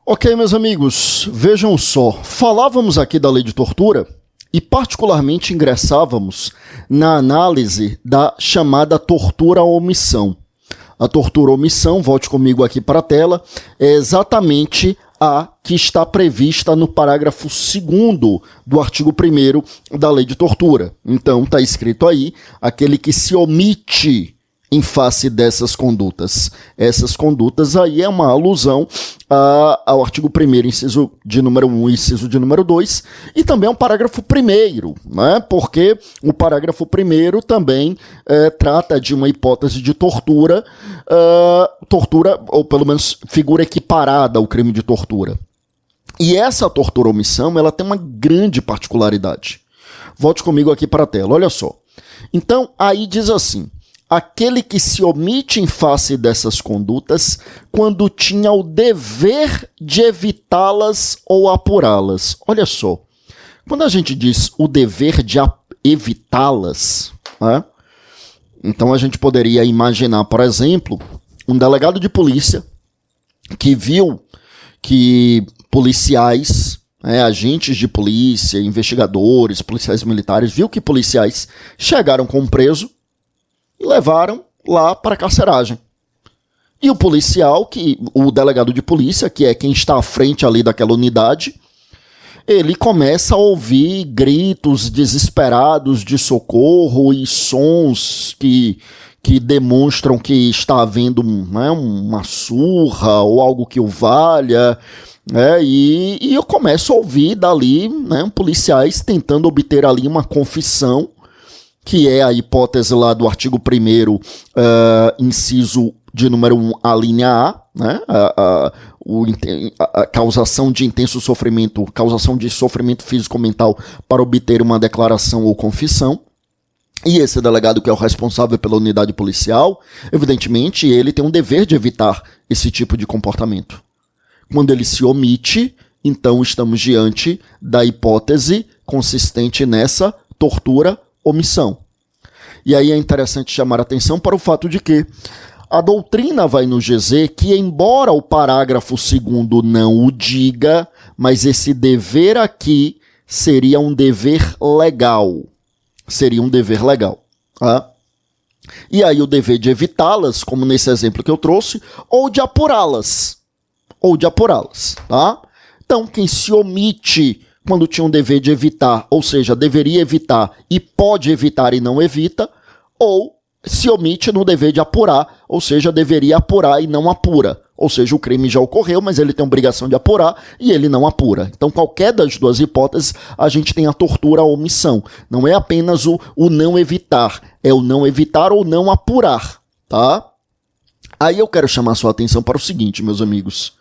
Ok, meus amigos, vejam só, falávamos aqui da lei de tortura e particularmente ingressávamos na análise da chamada tortura à omissão. A tortura à omissão, volte comigo aqui para a tela, é exatamente a que está prevista no parágrafo 2º do artigo 1º da lei de tortura. Então, está escrito aí, aquele que se omite em face dessas condutas. Essas condutas aí é uma alusão ao artigo 1º, inciso de número 1 e inciso de número 2, e também ao parágrafo 1º, né? Porque o parágrafo 1º também trata de uma hipótese de tortura, ou pelo menos figura equiparada ao crime de tortura. E essa tortura omissão, ela tem uma grande particularidade. Volte comigo aqui para a tela, olha só. Então, aí diz assim: aquele que se omite em face dessas condutas quando tinha o dever de evitá-las ou apurá-las. Olha só, quando a gente diz o dever de evitá-las, né? Então a gente poderia imaginar, por exemplo, um delegado de polícia que viu que policiais, agentes de polícia, investigadores, policiais militares, viu que policiais chegaram com um preso e levaram lá para a carceragem. E o policial, o delegado de polícia, que é quem está à frente ali daquela unidade, ele começa a ouvir gritos desesperados de socorro e sons que demonstram que está havendo uma surra ou algo que o valha. E eu começo a ouvir dali policiais tentando obter ali uma confissão, que é a hipótese lá do artigo 1º, inciso de número 1, a linha A, né? A causação de intenso sofrimento, causação de sofrimento físico-mental para obter uma declaração ou confissão. E esse delegado, que é o responsável pela unidade policial, evidentemente, ele tem um dever de evitar esse tipo de comportamento. Quando ele se omite, então estamos diante da hipótese consistente nessa tortura omissão. E aí é interessante chamar a atenção para o fato de que a doutrina vai nos dizer que, embora o parágrafo 2º não o diga, mas esse dever aqui seria um dever legal. Seria um dever legal. Tá? E aí o dever de evitá-las, como nesse exemplo que eu trouxe, ou de apurá-las. Tá? Então, quem se omite quando tinha um dever de evitar, ou seja, deveria evitar e pode evitar e não evita, ou se omite no dever de apurar, ou seja, deveria apurar e não apura. Ou seja, o crime já ocorreu, mas ele tem a obrigação de apurar e ele não apura. Então, qualquer das duas hipóteses, a gente tem a tortura à omissão. Não é apenas o não evitar, é o não evitar ou não apurar, tá? Aí eu quero chamar sua atenção para o seguinte, meus amigos.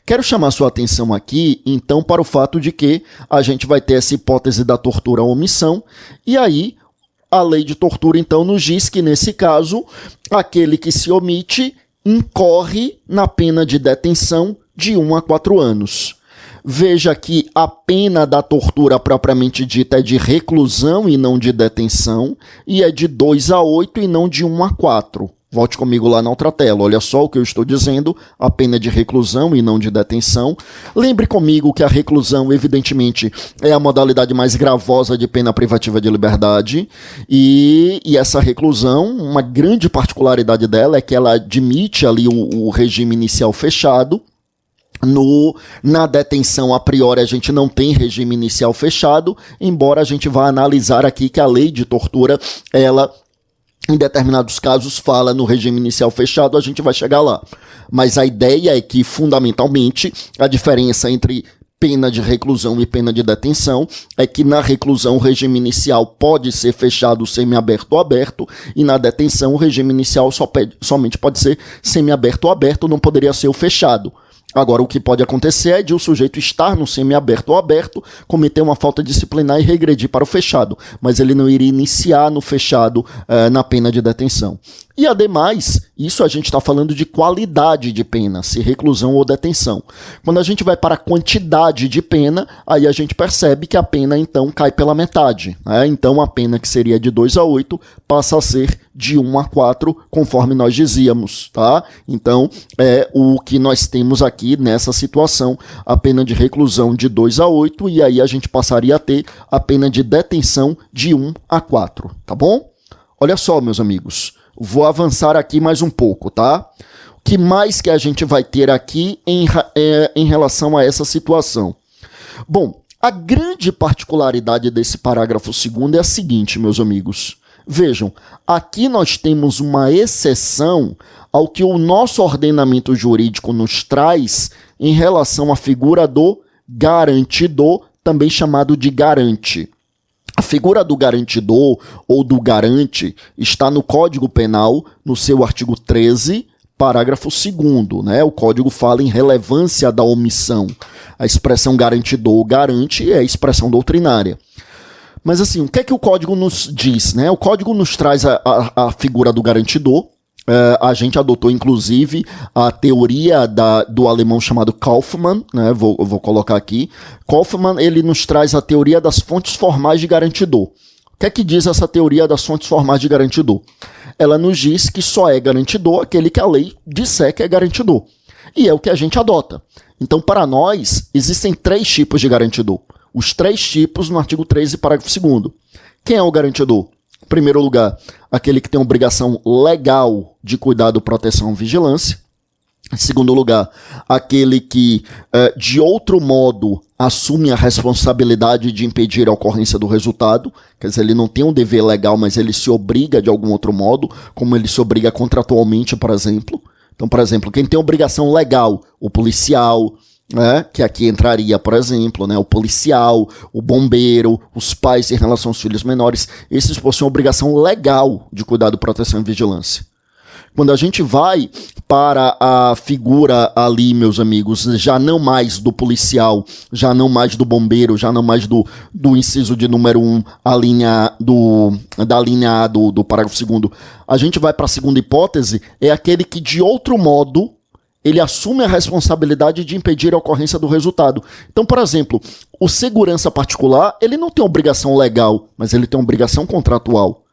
Quero chamar sua atenção aqui, então, para o fato de que a gente vai ter essa hipótese da tortura à omissão, e aí a lei de tortura, então, nos diz que, nesse caso, aquele que se omite incorre na pena de detenção de 1 a 4 anos. Veja que a pena da tortura propriamente dita é de reclusão e não de detenção, e é de 2 a 8 e não de 1 a 4. Volte comigo lá na outra tela, olha só o que eu estou dizendo, a pena é de reclusão e não de detenção. Lembre comigo que a reclusão, evidentemente, é a modalidade mais gravosa de pena privativa de liberdade, e essa reclusão, uma grande particularidade dela é que ela admite ali o regime inicial fechado. Na detenção, a priori, a gente não tem regime inicial fechado, embora a gente vá analisar aqui que a lei de tortura, ela, em determinados casos, fala no regime inicial fechado, a gente vai chegar lá. Mas a ideia é que, fundamentalmente, a diferença entre pena de reclusão e pena de detenção é que na reclusão o regime inicial pode ser fechado, semiaberto ou aberto, e na detenção o regime inicial somente pode ser semiaberto ou aberto, não poderia ser o fechado. Agora, o que pode acontecer é de o sujeito estar no semiaberto ou aberto, cometer uma falta disciplinar e regredir para o fechado, mas ele não iria iniciar no fechado na pena de detenção. E, ademais, isso a gente está falando de qualidade de pena, se reclusão ou detenção. Quando a gente vai para a quantidade de pena, aí a gente percebe que a pena, então, cai pela metade. Então, a pena que seria de 2 a 8 passa a ser de 1 a 4, conforme nós dizíamos, tá? Então, é o que nós temos aqui nessa situação, a pena de reclusão de 2 a 8, e aí a gente passaria a ter a pena de detenção de 1 a 4, tá bom? Olha só, meus amigos, vou avançar aqui mais um pouco, tá? O que mais que a gente vai ter aqui em relação a essa situação? Bom, a grande particularidade desse parágrafo 2º é a seguinte, meus amigos. Vejam, aqui nós temos uma exceção ao que o nosso ordenamento jurídico nos traz em relação à figura do garantidor, também chamado de garante. A figura do garantidor ou do garante está no Código Penal, no seu artigo 13, parágrafo 2º, né? O Código fala em relevância da omissão. A expressão garantidor, garante, é a expressão doutrinária. Mas assim, o que é que o Código nos diz, né? O Código nos traz a figura do garantidor. A gente adotou, inclusive, a teoria do alemão chamado Kaufmann, né? Vou colocar aqui. Kaufmann, ele nos traz a teoria das fontes formais de garantidor. O que é que diz essa teoria das fontes formais de garantidor? Ela nos diz que só é garantidor aquele que a lei disser que é garantidor. E é o que a gente adota. Então, para nós, existem 3 tipos de garantidor. Os 3 tipos no artigo 13, parágrafo 2º. Quem é o garantidor? Em primeiro lugar, aquele que tem obrigação legal de cuidado, proteção e vigilância. Em segundo lugar, aquele que, de outro modo, assume a responsabilidade de impedir a ocorrência do resultado. Quer dizer, ele não tem um dever legal, mas ele se obriga de algum outro modo, como ele se obriga contratualmente, por exemplo. Então, por exemplo, quem tem obrigação legal, o policial, né, que aqui entraria, por exemplo, né, o policial, o bombeiro, os pais em relação aos filhos menores, esses possuem obrigação legal de cuidado, proteção e vigilância. Quando a gente vai para a figura ali, meus amigos, já não mais do policial, já não mais do bombeiro, já não mais do inciso de número 1, da linha A do parágrafo 2º, a gente vai para a segunda hipótese, é aquele que de outro modo ele assume a responsabilidade de impedir a ocorrência do resultado. Então, por exemplo, o segurança particular, ele não tem obrigação legal, mas ele tem obrigação contratual.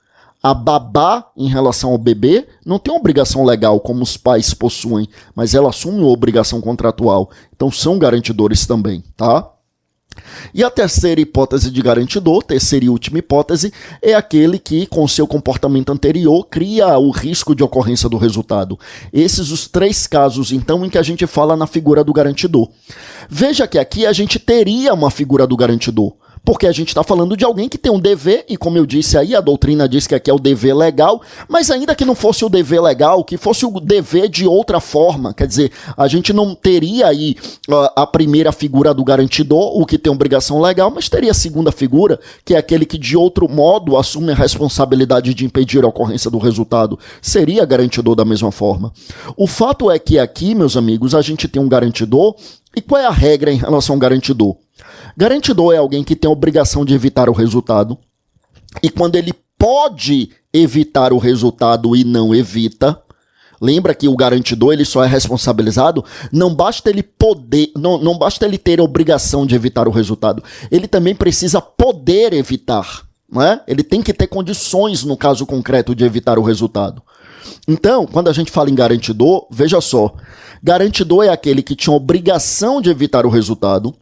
A babá, em relação ao bebê, não tem obrigação legal, como os pais possuem, mas ela assume uma obrigação contratual. Então, são garantidores também, tá? E a terceira hipótese de garantidor, terceira e última hipótese, é aquele que, com seu comportamento anterior, cria o risco de ocorrência do resultado. Esses os 3 casos, então, em que a gente fala na figura do garantidor. Veja que aqui a gente teria uma figura do garantidor, porque a gente está falando de alguém que tem um dever, e como eu disse aí, a doutrina diz que aqui é o dever legal, mas ainda que não fosse o dever legal, que fosse o dever de outra forma, quer dizer, a gente não teria aí a primeira figura do garantidor, o que tem obrigação legal, mas teria a segunda figura, que é aquele que de outro modo assume a responsabilidade de impedir a ocorrência do resultado, seria garantidor da mesma forma. O fato é que aqui, meus amigos, a gente tem um garantidor, e qual é a regra em relação ao garantidor? Garantidor é alguém que tem a obrigação de evitar o resultado, e quando ele pode evitar o resultado e não evita, lembra que o garantidor ele só é responsabilizado, não basta ele poder, não basta ele ter a obrigação de evitar o resultado, ele também precisa poder evitar, né? Ele tem que ter condições, no caso concreto, de evitar o resultado. Então, quando a gente fala em garantidor, veja só, garantidor é aquele que tinha obrigação de evitar o resultado,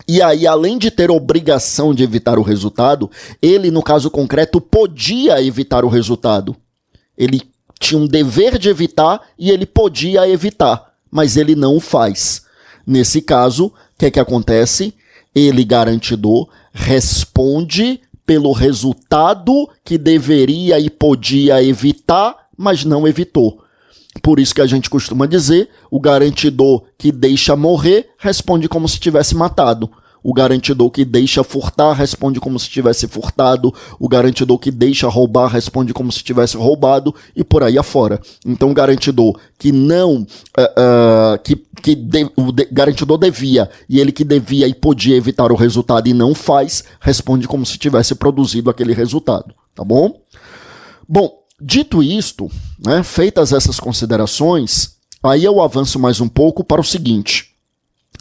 e aí, além de ter obrigação de evitar o resultado, ele, no caso concreto, podia evitar o resultado. Ele tinha um dever de evitar e ele podia evitar, mas ele não o faz. Nesse caso, o que é que acontece? Ele, garantidor, responde pelo resultado que deveria e podia evitar, mas não evitou. Por isso que a gente costuma dizer, o garantidor que deixa morrer responde como se tivesse matado. O garantidor que deixa furtar responde como se tivesse furtado. O garantidor que deixa roubar responde como se tivesse roubado e por aí afora. Então o garantidor que não... o garantidor devia e ele que devia e podia evitar o resultado e não faz, responde como se tivesse produzido aquele resultado. Tá bom? Bom, dito isto, né, feitas essas considerações, aí eu avanço mais um pouco para o seguinte.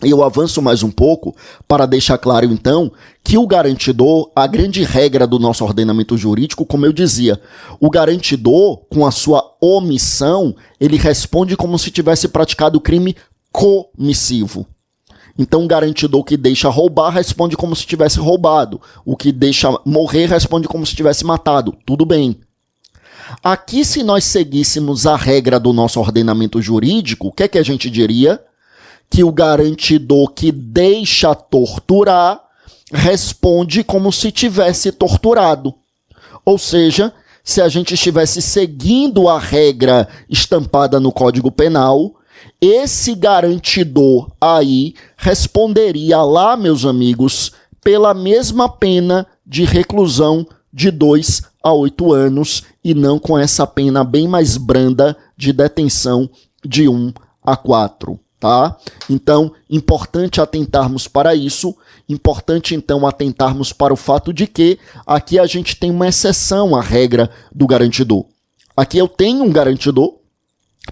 Eu avanço mais um pouco para deixar claro, então, que o garantidor, a grande regra do nosso ordenamento jurídico, como eu dizia, o garantidor, com a sua omissão, ele responde como se tivesse praticado crime comissivo. Então, o garantidor que deixa roubar responde como se tivesse roubado. O que deixa morrer responde como se tivesse matado. Tudo bem. Aqui, se nós seguíssemos a regra do nosso ordenamento jurídico, o que é que a gente diria? Que o garantidor que deixa torturar responde como se tivesse torturado. Ou seja, se a gente estivesse seguindo a regra estampada no Código Penal, esse garantidor aí responderia lá, meus amigos, pela mesma pena de reclusão de 2 a 8 anos e não com essa pena bem mais branda de detenção de 1 a 4. Tá? Então, importante atentarmos para isso, importante então atentarmos para o fato de que aqui a gente tem uma exceção à regra do garantidor. Aqui eu tenho um garantidor.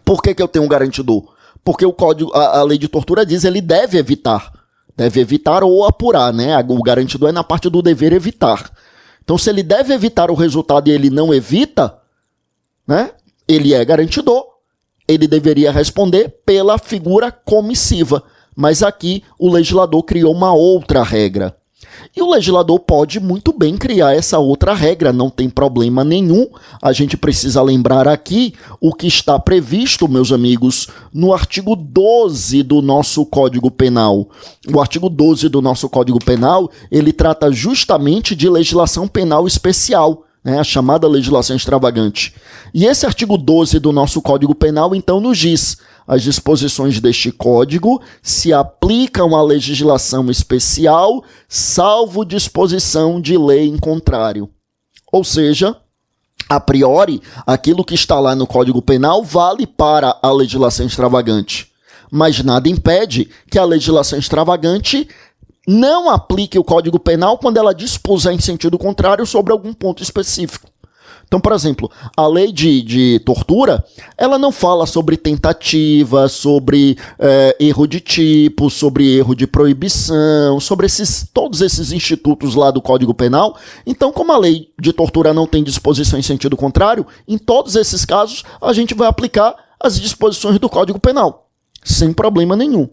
Por que eu tenho um garantidor? Porque o código, a lei de tortura diz que ele deve evitar ou apurar, né? O garantidor é na parte do dever evitar. Então, se ele deve evitar o resultado e ele não evita, né? Ele é garantidor. Ele deveria responder pela figura comissiva. Mas aqui o legislador criou uma outra regra. E o legislador pode muito bem criar essa outra regra, não tem problema nenhum. A gente precisa lembrar aqui o que está previsto, meus amigos, no artigo 12 do nosso Código Penal. O artigo 12 do nosso Código Penal, ele trata justamente de legislação penal especial, né, a chamada legislação extravagante. E esse artigo 12 do nosso Código Penal, então, nos diz: as disposições deste Código se aplicam à legislação especial, salvo disposição de lei em contrário. Ou seja, a priori, aquilo que está lá no Código Penal vale para a legislação extravagante. Mas nada impede que a legislação extravagante não aplique o Código Penal quando ela dispuser em sentido contrário sobre algum ponto específico. Então, por exemplo, a lei de tortura, ela não fala sobre tentativa, sobre erro de tipo, sobre erro de proibição, sobre todos esses institutos lá do Código Penal. Então, como a lei de tortura não tem disposição em sentido contrário, em todos esses casos, a gente vai aplicar as disposições do Código Penal, sem problema nenhum.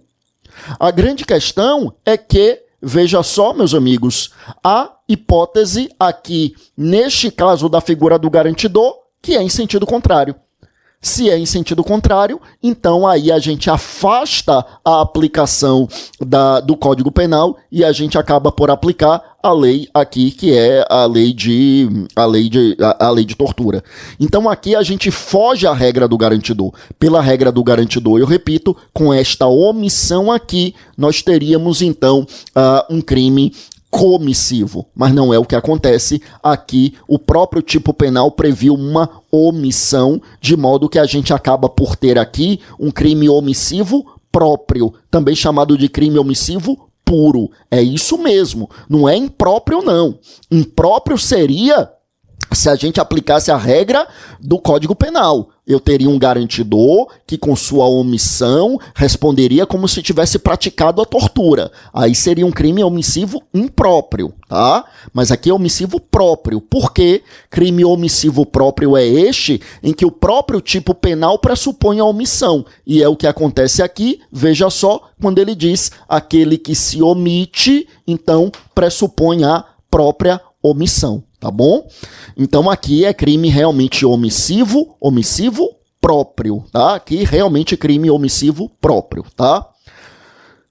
A grande questão é que, veja só, meus amigos, a hipótese aqui, neste caso da figura do garantidor, que é em sentido contrário. Se é em sentido contrário, então aí a gente afasta a aplicação do Código Penal e a gente acaba por aplicar a lei aqui, que é a lei de tortura. Então aqui a gente foge à regra do garantidor. Pela regra do garantidor, eu repito, com esta omissão aqui, nós teríamos então um crime comissivo, mas não é o que acontece aqui. O próprio tipo penal previu uma omissão, de modo que a gente acaba por ter aqui um crime omissivo próprio, também chamado de crime omissivo puro. É isso mesmo, não é impróprio não. Impróprio seria se a gente aplicasse a regra do Código Penal. Eu teria um garantidor que, com sua omissão, responderia como se tivesse praticado a tortura. Aí seria um crime omissivo impróprio, tá? Mas aqui é omissivo próprio. Por quê? Crime omissivo próprio é este em que o próprio tipo penal pressupõe a omissão. E é o que acontece aqui, veja só, quando ele diz aquele que se omite, então pressupõe a própria omissão. Tá bom? Então aqui é crime realmente omissivo próprio, tá? Aqui realmente crime omissivo próprio, tá?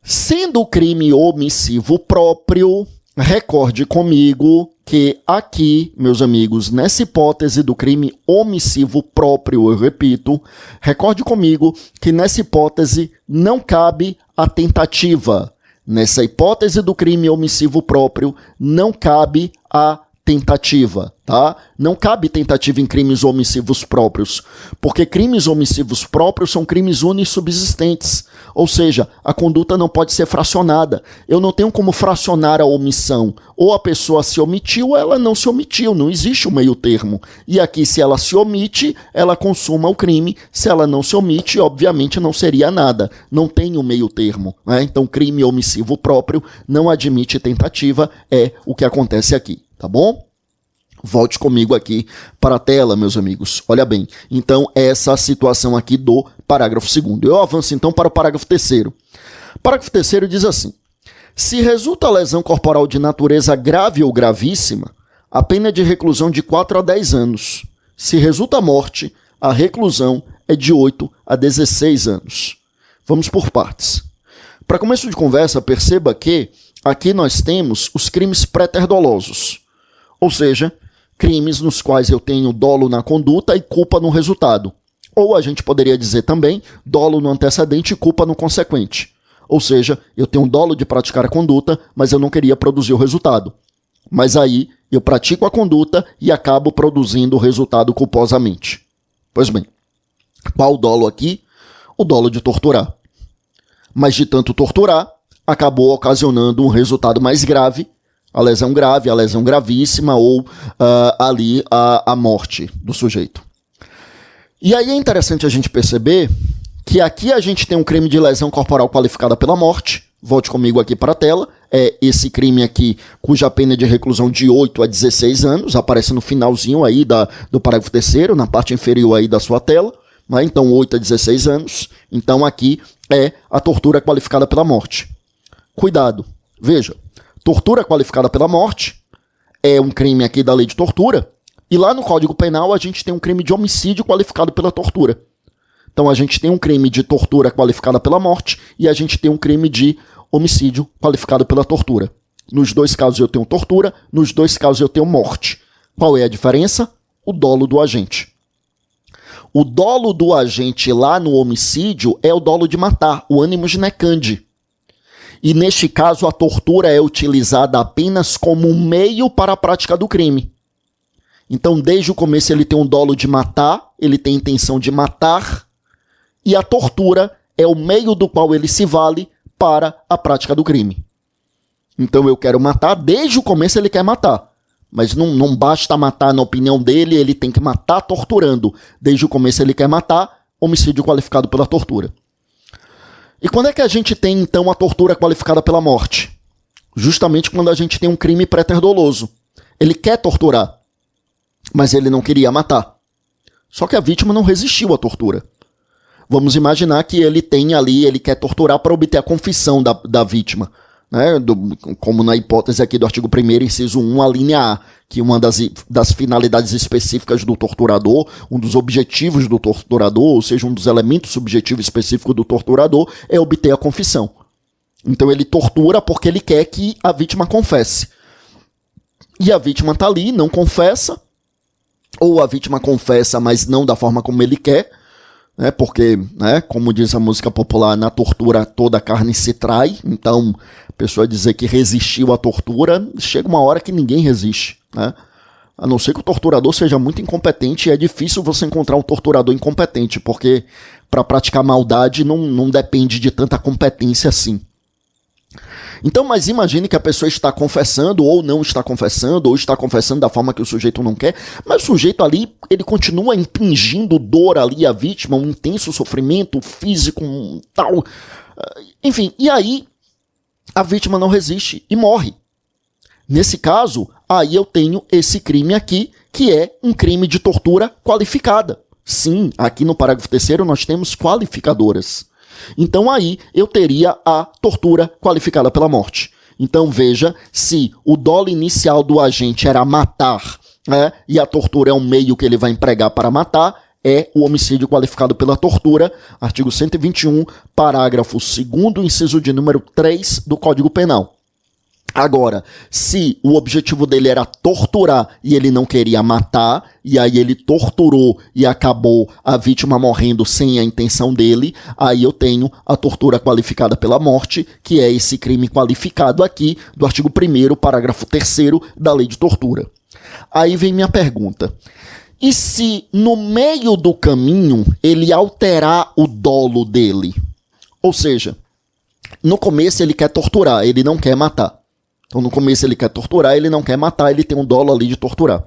Sendo crime omissivo próprio, recorde comigo que aqui, meus amigos, nessa hipótese do crime omissivo próprio, eu repito, recorde comigo que nessa hipótese não cabe a tentativa. Nessa hipótese do crime omissivo próprio, não cabe a tentativa, tá? Não cabe tentativa em crimes omissivos próprios, porque crimes omissivos próprios são crimes unissubsistentes, ou seja, a conduta não pode ser fracionada. Eu não tenho como fracionar a omissão. Ou a pessoa se omitiu ou ela não se omitiu, não existe um meio termo. E aqui, se ela se omite, ela consuma o crime. Se ela não se omite, obviamente não seria nada. Não tem um meio termo, né? Então, crime omissivo próprio não admite tentativa, é o que acontece aqui, tá bom? Volte comigo aqui para a tela, meus amigos. Olha bem, então essa situação aqui do parágrafo 2º. Eu avanço então para o parágrafo 3º. Parágrafo 3º diz assim: se resulta lesão corporal de natureza grave ou gravíssima, a pena é de reclusão de 4 a 10 anos. Se resulta morte, a reclusão é de 8 a 16 anos. Vamos por partes. Para começo de conversa, perceba que aqui nós temos os crimes pré-dolosos, ou seja, crimes nos quais eu tenho dolo na conduta e culpa no resultado. Ou a gente poderia dizer também dolo no antecedente e culpa no consequente. Ou seja, eu tenho dolo de praticar a conduta, mas eu não queria produzir o resultado. Mas aí eu pratico a conduta e acabo produzindo o resultado culposamente. Pois bem, qual o dolo aqui? O dolo de torturar. Mas de tanto torturar, acabou ocasionando um resultado mais grave, a lesão grave, a lesão gravíssima ou ali a morte do sujeito. E aí é interessante a gente perceber que aqui a gente tem um crime de lesão corporal qualificada pela morte. Volte comigo aqui para a tela. É esse crime aqui, cuja pena é de reclusão de 8 a 16 anos, aparece no finalzinho aí do parágrafo 3º, na parte inferior aí da sua tela. Né? Então, 8 a 16 anos. Então, aqui é a tortura qualificada pela morte. Cuidado. Veja, tortura qualificada pela morte é um crime aqui da lei de tortura. E lá no Código Penal a gente tem um crime de homicídio qualificado pela tortura. Então a gente tem um crime de tortura qualificada pela morte e a gente tem um crime de homicídio qualificado pela tortura. Nos dois casos eu tenho tortura, nos dois casos eu tenho morte. Qual é a diferença? O dolo do agente. O dolo do agente lá no homicídio é o dolo de matar, o animus necandi. E neste caso a tortura é utilizada apenas como um meio para a prática do crime. Então, desde o começo ele tem um dolo de matar, ele tem a intenção de matar, e a tortura é o meio do qual ele se vale para a prática do crime. Então, eu quero matar, desde o começo ele quer matar. Mas não basta matar na opinião dele, ele tem que matar torturando. Desde o começo ele quer matar, homicídio qualificado pela tortura. E quando é que a gente tem, então, a tortura qualificada pela morte? Justamente quando a gente tem um crime pré-doloso. Ele quer torturar, mas ele não queria matar. Só que a vítima não resistiu à tortura. Vamos imaginar que ele tem ali, ele quer torturar para obter a confissão da vítima. Né? Como na hipótese aqui do artigo 1º, inciso 1, a linha A, que uma das finalidades específicas do torturador, um dos objetivos do torturador, ou seja, um dos elementos subjetivos específicos do torturador, é obter a confissão. Então ele tortura porque ele quer que a vítima confesse. E a vítima está ali, não confessa, ou a vítima confessa, mas não da forma como ele quer, né? Porque, né, como diz a música popular, na tortura toda a carne se trai. Então, a pessoa dizer que resistiu à tortura, chega uma hora que ninguém resiste, né? A não ser que o torturador seja muito incompetente, e é difícil você encontrar um torturador incompetente, porque para praticar maldade não depende de tanta competência assim. Então, mas imagine que a pessoa está confessando, ou não está confessando, ou está confessando da forma que o sujeito não quer, mas o sujeito ali, ele continua impingindo dor ali à vítima, um intenso sofrimento físico, tal. Enfim, e aí a vítima não resiste e morre. Nesse caso, aí eu tenho esse crime aqui, que é um crime de tortura qualificada. Sim, aqui no parágrafo 3º nós temos qualificadoras. Então aí eu teria a tortura qualificada pela morte. Então veja, se o dolo inicial do agente era matar, né, e a tortura é um meio que ele vai empregar para matar, é o homicídio qualificado pela tortura, artigo 121, parágrafo 2º, inciso de número 3 do Código Penal. Agora, se o objetivo dele era torturar e ele não queria matar, e aí ele torturou e acabou a vítima morrendo sem a intenção dele, aí eu tenho a tortura qualificada pela morte, que é esse crime qualificado aqui do artigo 1º, parágrafo 3º da lei de tortura. Aí vem minha pergunta. E se no meio do caminho ele alterar o dolo dele? Ou seja, no começo ele quer torturar, ele não quer matar. Então no começo ele quer torturar, ele não quer matar, ele tem um dolo ali de torturar.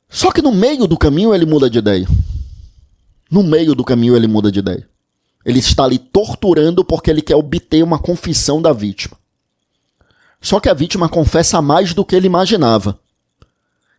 Só que no meio do caminho ele muda de ideia. No meio do caminho ele muda de ideia. Ele está ali torturando porque ele quer obter uma confissão da vítima. Só que a vítima confessa mais do que ele imaginava.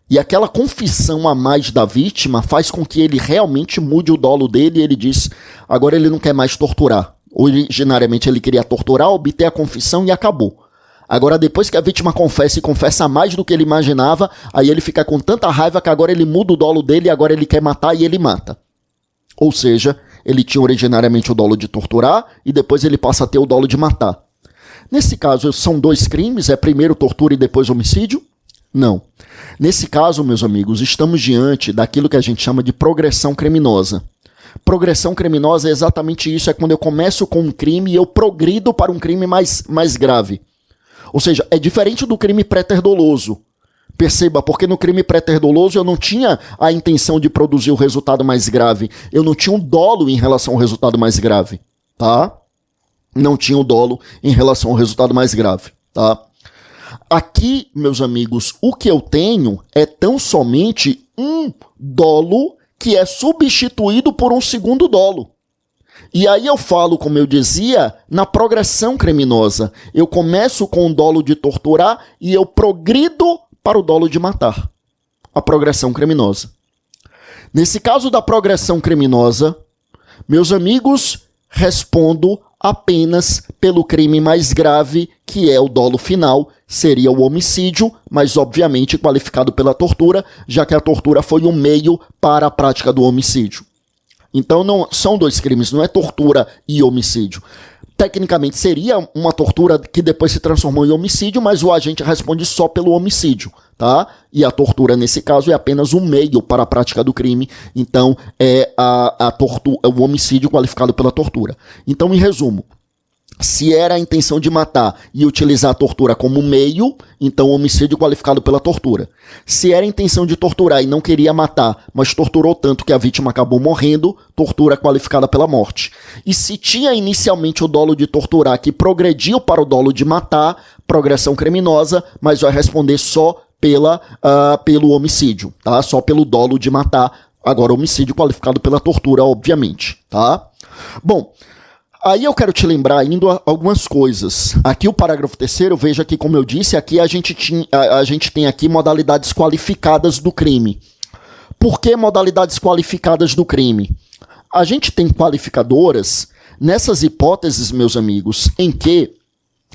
E aquela confissão a mais da vítima faz com que ele realmente mude o dolo dele e ele diz, agora ele não quer mais torturar. Originariamente ele queria torturar, obter a confissão e acabou. Agora depois que a vítima confessa e confessa mais do que ele imaginava, aí ele fica com tanta raiva que agora ele muda o dolo dele e agora ele quer matar e ele mata. Ou seja, ele tinha originariamente o dolo de torturar e depois ele passa a ter o dolo de matar. Nesse caso, são dois crimes, é primeiro tortura e depois homicídio? Não. Nesse caso, meus amigos, estamos diante daquilo que a gente chama de progressão criminosa. Progressão criminosa é exatamente isso, é quando eu começo com um crime e eu progrido para um crime mais grave. Ou seja, é diferente do crime pré-ter-doloso. Perceba, porque no crime pré-ter-doloso eu não tinha a intenção de produzir o resultado mais grave. Eu não tinha um dolo em relação ao resultado mais grave, tá? Não tinha um dolo em relação ao resultado mais grave, tá? Aqui, meus amigos, o que eu tenho é tão somente um dolo que é substituído por um segundo dolo. E aí eu falo, como eu dizia, na progressão criminosa. Eu começo com o dolo de torturar e eu progrido para o dolo de matar. A progressão criminosa. Nesse caso da progressão criminosa, meus amigos, respondo apenas pelo crime mais grave, que é o dolo final, seria o homicídio, mas obviamente qualificado pela tortura, já que a tortura foi um meio para a prática do homicídio. Então não são dois crimes, não é tortura e homicídio. Tecnicamente seria uma tortura que depois se transformou em homicídio, mas o agente responde só pelo homicídio, tá? E a tortura nesse caso é apenas um meio para a prática do crime, então é o homicídio qualificado pela tortura. Então, em resumo, se era a intenção de matar e utilizar a tortura como meio, então homicídio qualificado pela tortura. Se era a intenção de torturar e não queria matar, mas torturou tanto que a vítima acabou morrendo, tortura qualificada pela morte. E se tinha inicialmente o dolo de torturar que progrediu para o dolo de matar, progressão criminosa, mas vai responder só pelo homicídio, tá? Só pelo dolo de matar. Agora homicídio qualificado pela tortura, obviamente, tá? Bom, aí eu quero te lembrar ainda algumas coisas. Aqui o parágrafo 3º, veja que, como eu disse, aqui a gente tem aqui modalidades qualificadas do crime. Por que modalidades qualificadas do crime? A gente tem qualificadoras nessas hipóteses, meus amigos, em que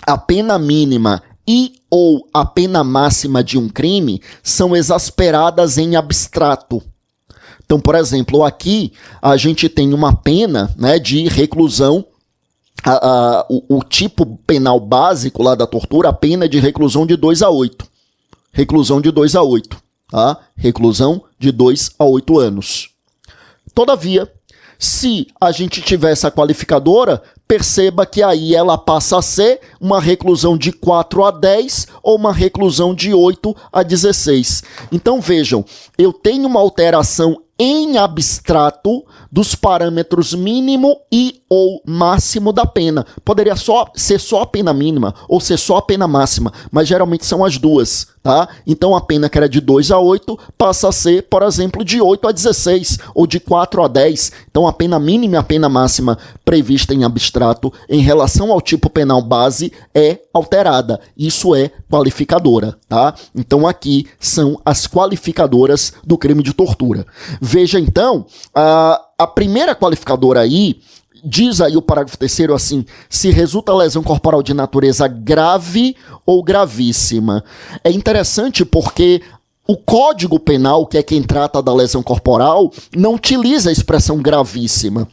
a pena mínima e ou a pena máxima de um crime são exasperadas em abstrato. Então, por exemplo, aqui a gente tem uma pena, né, de reclusão. O tipo penal básico lá da tortura, a pena é de reclusão de 2 a 8. Reclusão de 2 a 8, tá? Reclusão de 2 a 8 anos. Todavia, se a gente tiver essa qualificadora, perceba que aí ela passa a ser uma reclusão de 4 a 10 ou uma reclusão de 8 a 16. Então vejam, eu tenho uma alteração em abstrato dos parâmetros mínimo e ou máximo da pena. Poderia ser só a pena mínima ou ser só a pena máxima, mas geralmente são as duas, tá? Então a pena que era de 2 a 8 passa a ser, por exemplo, de 8 a 16 ou de 4 a 10. Então a pena mínima e a pena máxima prevista em abstrato em relação ao tipo penal base é alterada. Isso é qualificadora, tá? Então aqui são as qualificadoras do crime de tortura. Veja então, a primeira qualificadora aí, diz aí o parágrafo 3º assim, se resulta lesão corporal de natureza grave ou gravíssima. É interessante porque o Código Penal, que é quem trata da lesão corporal, não utiliza a expressão gravíssima.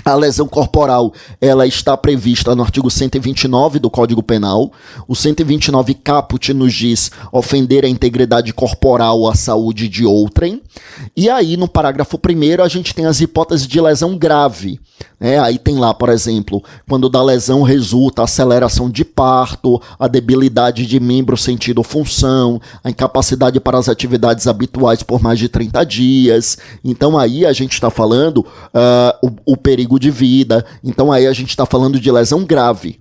A lesão corporal, ela está prevista no artigo 129 do Código Penal. O 129 caput nos diz ofender a integridade corporal, a saúde de outrem. E aí, no parágrafo 1º, a gente tem as hipóteses de lesão grave. Aí tem lá, por exemplo, quando da lesão resulta a aceleração de parto, a debilidade de membro, sentido ou função, a incapacidade para as atividades habituais por mais de 30 dias. Então aí a gente está falando o perigo de vida. Então aí a gente está falando de lesão grave.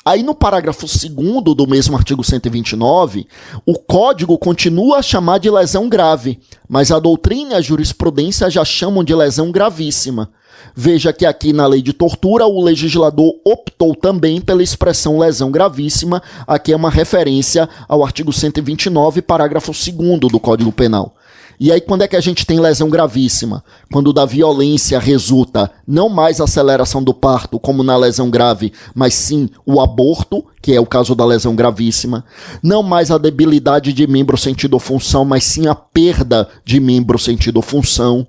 Aí no parágrafo 2º do mesmo artigo 129, o Código continua a chamar de lesão grave, mas a doutrina e a jurisprudência já chamam de lesão gravíssima. Veja que aqui na lei de tortura o legislador optou também pela expressão lesão gravíssima. Aqui é uma referência ao artigo 129, parágrafo 2º do Código Penal. E aí quando é que a gente tem lesão gravíssima? Quando da violência resulta não mais a aceleração do parto, como na lesão grave, mas sim o aborto, que é o caso da lesão gravíssima. Não mais a debilidade de membro, sentido ou função, mas sim a perda de membro, sentido ou função.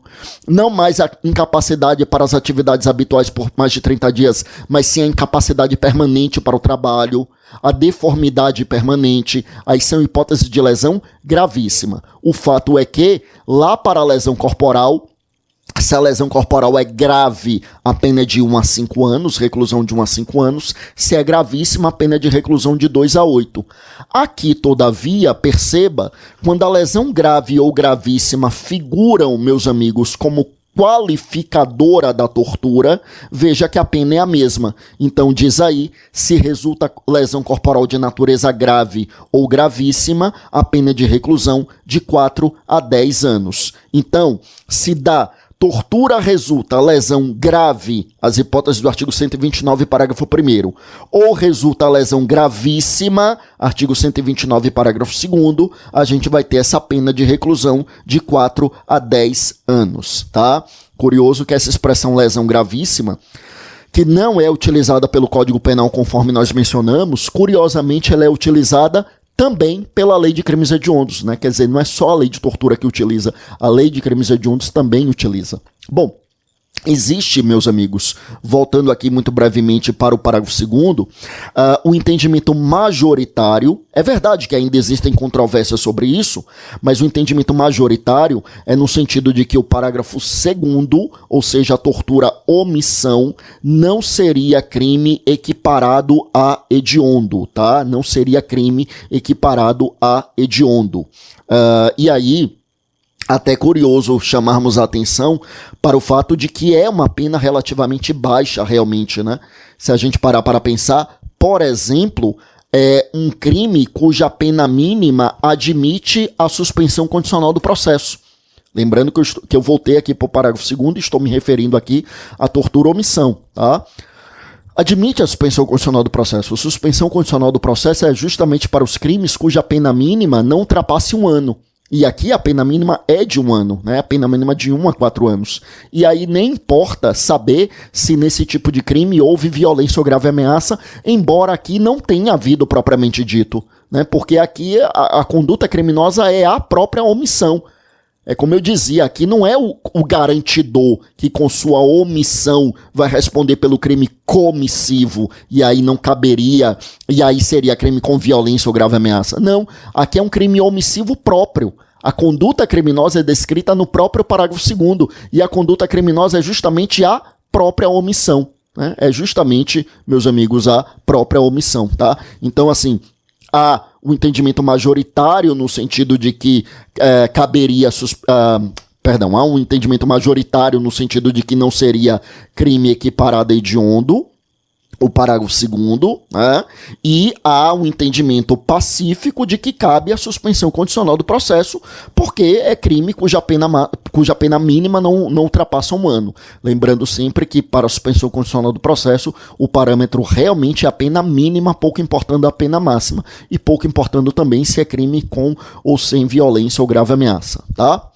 Não mais a incapacidade para as atividades habituais por mais de 30 dias, mas sim a incapacidade permanente para o trabalho. A deformidade permanente, aí são hipóteses de lesão gravíssima. O fato é que, lá para a lesão corporal, se a lesão corporal é grave, a pena é de 1 a 5 anos, reclusão de 1 a 5 anos. Se é gravíssima, a pena é de reclusão de 2 a 8. Aqui, todavia, perceba, quando a lesão grave ou gravíssima figuram, meus amigos, como qualificadora da tortura, veja que a pena é a mesma. Então diz aí, se resulta lesão corporal de natureza grave ou gravíssima, a pena é de reclusão de 4 a 10 anos. Então, se da tortura resulta lesão grave, as hipóteses do artigo 129, parágrafo 1º, ou resulta lesão gravíssima, artigo 129, parágrafo 2º, a gente vai ter essa pena de reclusão de 4 a 10 anos, tá? Curioso que essa expressão lesão gravíssima, que não é utilizada pelo Código Penal conforme nós mencionamos, curiosamente ela é utilizada também pela lei de crimes hediondos, né? Quer dizer, não é só a lei de tortura que utiliza, a lei de crimes hediondos também utiliza. Bom, existe, meus amigos, voltando aqui muito brevemente para o parágrafo 2º, o entendimento majoritário, é verdade que ainda existem controvérsias sobre isso, mas o entendimento majoritário é no sentido de que o parágrafo 2º, ou seja, a tortura omissão, não seria crime equiparado a hediondo, tá? Não seria crime equiparado a hediondo. E aí, até curioso chamarmos a atenção para o fato de que é uma pena relativamente baixa, realmente, né? Se a gente parar para pensar, por exemplo, é um crime cuja pena mínima admite a suspensão condicional do processo. Lembrando que eu voltei aqui para o parágrafo 2º e estou me referindo aqui à tortura omissão, tá? Admite a suspensão condicional do processo. A suspensão condicional do processo é justamente para os crimes cuja pena mínima não ultrapasse 1 ano. E aqui a pena mínima é de 1 ano, né? A pena mínima de 1 a 4 anos. E aí nem importa saber se nesse tipo de crime houve violência ou grave ameaça, embora aqui não tenha havido propriamente dito, né? Porque aqui a conduta criminosa é a própria omissão. É como eu dizia, aqui não é o garantidor que com sua omissão vai responder pelo crime comissivo e aí não caberia, e aí seria crime com violência ou grave ameaça. Não, aqui é um crime omissivo próprio. A conduta criminosa é descrita no próprio parágrafo 2º e a conduta criminosa é justamente a própria omissão, né? É justamente, meus amigos, a própria omissão, tá? Então, assim, há o entendimento majoritário no sentido de que há um entendimento majoritário no sentido de que não seria crime equiparado a hediondo, o parágrafo 2º, né? E há um entendimento pacífico de que cabe a suspensão condicional do processo, porque é crime cuja pena mínima não ultrapassa 1 ano. Lembrando sempre que para a suspensão condicional do processo, o parâmetro realmente é a pena mínima, pouco importando a pena máxima, e pouco importando também se é crime com ou sem violência ou grave ameaça, tá?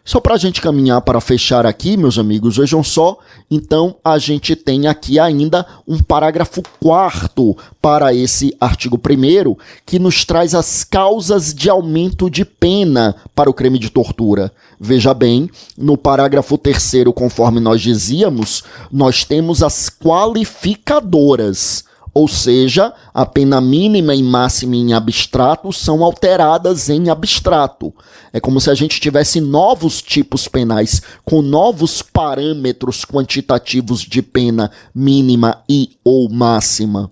Só para a gente caminhar para fechar aqui, meus amigos, vejam só, então a gente tem aqui ainda um parágrafo 4º para esse artigo 1º, que nos traz as causas de aumento de pena para o crime de tortura. Veja bem, no parágrafo 3º, conforme nós dizíamos, nós temos as qualificadoras. Ou seja, a pena mínima e máxima em abstrato são alteradas em abstrato. É como se a gente tivesse novos tipos penais com novos parâmetros quantitativos de pena mínima e ou máxima.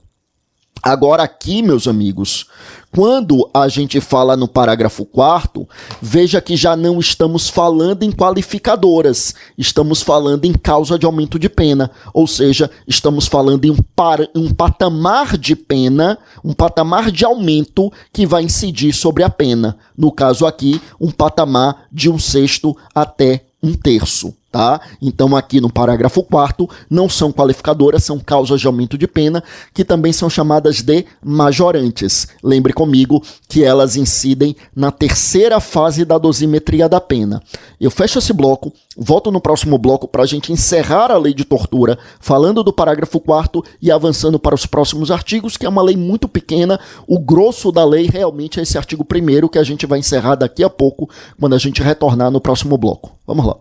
Agora aqui, meus amigos, quando a gente fala no parágrafo 4º, veja que já não estamos falando em qualificadoras, estamos falando em causa de aumento de pena, ou seja, estamos falando em um patamar de pena, um patamar de aumento que vai incidir sobre a pena. No caso aqui, um patamar de 1/6 até 1/3. Tá? Então aqui no parágrafo 4º não são qualificadoras, são causas de aumento de pena, que também são chamadas de majorantes. Lembre comigo que elas incidem na terceira fase da dosimetria da pena. Eu fecho esse bloco, volto no próximo bloco para a gente encerrar a lei de tortura, falando do parágrafo 4º e avançando para os próximos artigos, que é uma lei muito pequena. O grosso da lei realmente é esse artigo 1º, que a gente vai encerrar daqui a pouco, quando a gente retornar no próximo bloco. Vamos lá.